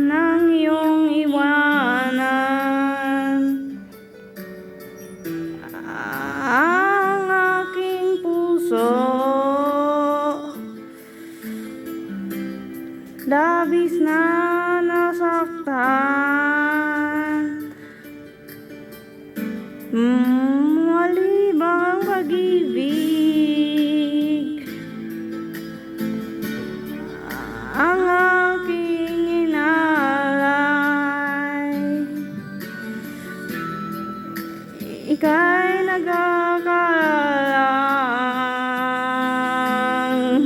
Nang iyong iwanan ang aking puso, labis na nasaktan. Mali ba ang pag-ibig ang aking inalay? Ika'y nagkakaalang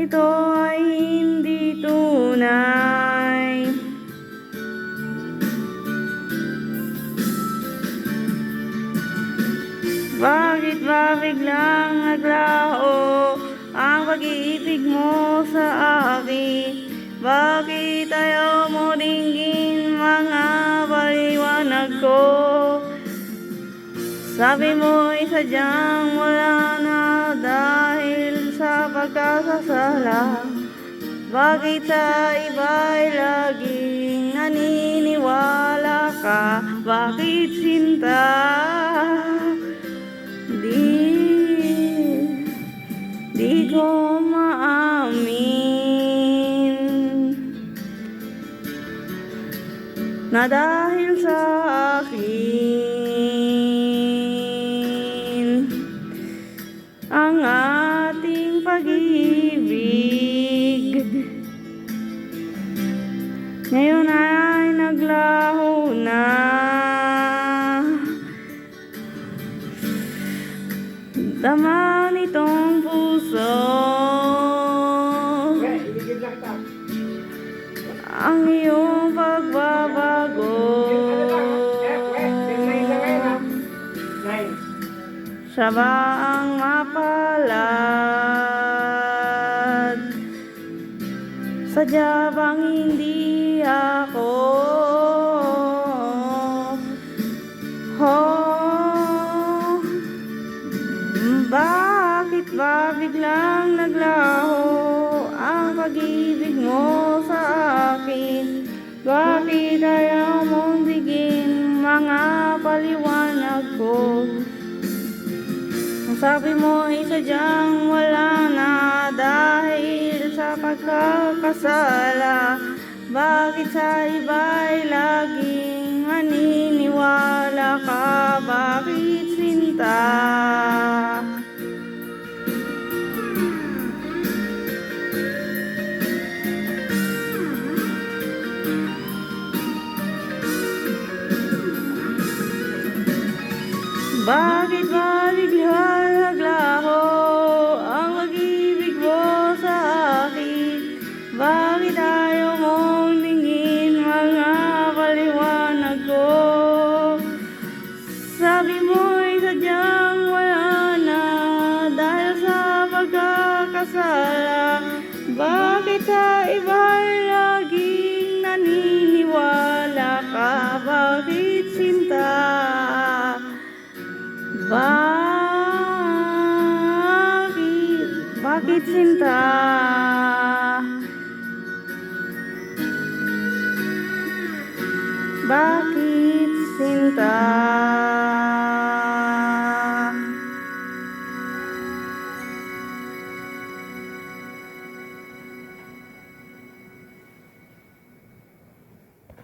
ito ay hindi tunay. Bakit ba biglang naglaho ang pag-ibig mo sa akin? Bakit ayaw mo dinggin mga paliwanag ko? Sabi mo'y sadyang wala na dahil sa pagkakasala. Bakit sa iba'y laging naniniwala ka? Bakit sinta? Di ko maamin na dahil sa akin ang ating pag-ibig ngayon ay naglaho na. Dama nitong puso ang iyong pagbabago. Siya ba ang mapalad? Sadya bang hindi ako? Bakit ba biglang naglaho ang pag-ibig mo sa akin? Bakit ayaw mong bigin mga paliwanag ko? Ang sabi mo ay sadyang wala na dahil sa pagkakasala. Bakit sa iba'y laging maniniwala ka? Bakit sinta? Bakit ba biglang naglaho ang pag-ibig mo sa akin? Bakit ayaw mong tingin mga paliwanag ko? Sabi mo'y sadyang wala na dahil sa pagkakasala. Bakit sa iba'y laging naniniwala ka? Bakit sinta? Bakit sinta? Bakit sinta?